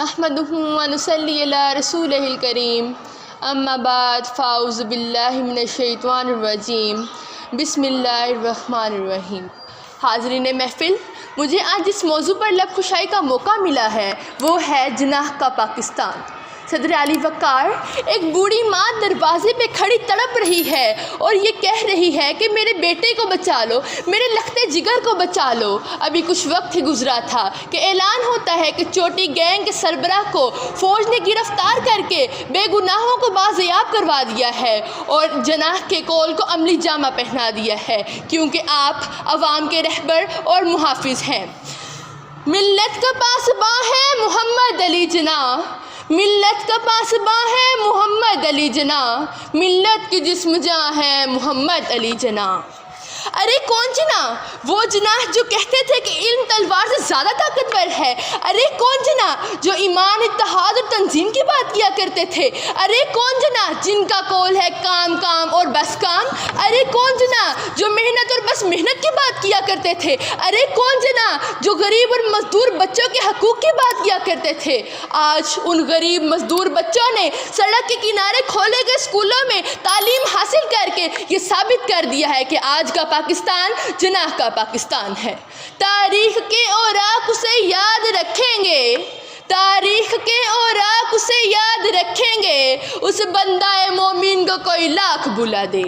نحمدہ و نصلی علی رسولہ الکریم اما بعد فاعوذ باللہ من الشیطان الرجیم بسم اللہ الرحمن الرحیم۔ حاضرین محفل، مجھے آج جس موضوع پر لب کشائی کا موقع ملا ہے وہ ہے جناح کا پاکستان۔ صدر علی وقار ایک بوڑھی ماں دروازے پہ کھڑی تڑپ رہی ہے اور یہ کہہ رہی ہے کہ میرے بیٹے کو بچا لو، میرے لختے جگر کو بچا لو۔ ابھی کچھ وقت ہی گزرا تھا کہ اعلان ہوتا ہے کہ چوٹی گینگ کے سربراہ کو فوج نے گرفتار کر کے بے گناہوں کو بازیاب کروا دیا ہے اور جناح کے کول کو عملی جامہ پہنا دیا ہے، کیونکہ آپ عوام کے رہبر اور محافظ ہیں۔ ملت کا پاسباں ہے محمد علی جناح، ملت کا پاسباں ہے محمد علی جناح، ملت کی جسم جاں ہے محمد علی جناح۔ ارے کون جناح؟ وہ جناح جو کہتے تھے کہ علم تلوار سے زیادہ طاقتور ہے۔ ارے کون جناح جو ایمان، اتحاد اور تنظیم کی بات کیا کرتے تھے۔ ارے کون جناح جن کا قول ہے کام کام اور بس کام۔ ارے کون جناح جو محنت اور بس محنت کی بات کیا کرتے تھے۔ ارے کون جناح جو غریب اور مزدور بچوں کے حقوق کی بات کیا کرتے تھے۔ آج ان غریب مزدور بچوں نے سڑک کے کنارے کھولے گئے اسکولوں میں تعلیم حاصل کر کے یہ ثابت کر دیا ہے کہ آج کا پاکستان جناح کا پاکستان ہے۔ تاریخ کے اوراق اسے یاد رکھیں گے، تاریخ کے اوراق اسے یاد رکھیں گے، اس بندہ مومن کو کوئی لاکھ بلا دے۔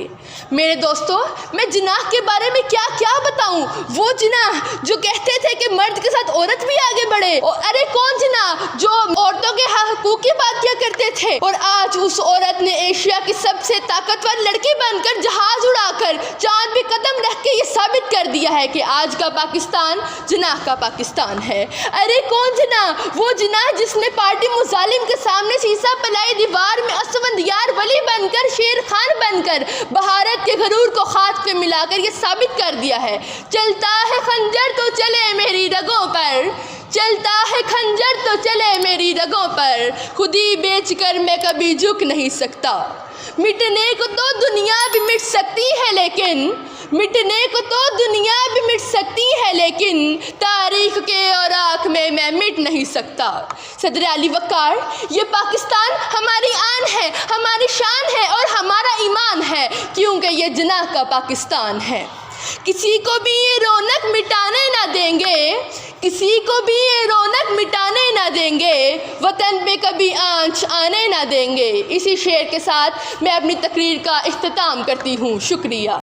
میرے دوستو، میں جناح کے بارے میں کیا بتاؤں۔ وہ جناح جو کہتے تھے کہ مرد کے ساتھ عورت بھی آگے بڑھے۔ ارے کون جناح جو عورتوں کے حقوق کی بات کیا کرتے تھے اور آج اس عورت نے ایشیا کی سب سے طاقتور لڑکی بن کر جہاز اڑا کر چاند پہ قدم رکھ کے یہ ثابت کر دیا ہے کہ آج کا پاکستان جناح کا پاکستان ہے۔ ارے کون جناح؟ وہ جناح جس نے پارٹی مظالم کے سامنے سیسا پلائی دیوار میں اسفندیار ولی بن کر، شیر خان بن کر بھارت کے غرور کو خاک پہ ملا کر یہ ثابت کر دیا ہے، چلتا ہے خنجر تو چلے میری رگوں پر، چلتا ہے خنجر تو چلے میری رگوں پر، خودی بیچ کر میں کبھی جھک نہیں سکتا۔ مٹنے کو تو دنیا بھی مٹ سکتی ہے لیکن، مٹنے کو تو دنیا بھی مٹ سکتی ہے لیکن تاریخ کے اوراق میں مٹ نہیں سکتا۔ صدر علی وقار، یہ پاکستان ہماری آن ہے، ہماری شان ہے اور ہمارا ایمان ہے، کیونکہ یہ جناح کا پاکستان ہے۔ کسی کو بھی یہ رونق مٹانے نہ دیں گے، کسی کو بھی یہ رونق مٹانے نہ دیں گے، وطن پہ کبھی آنچ آنے نہ دیں گے۔ اسی شعر کے ساتھ میں اپنی تقریر کا اختتام کرتی ہوں۔ شکریہ۔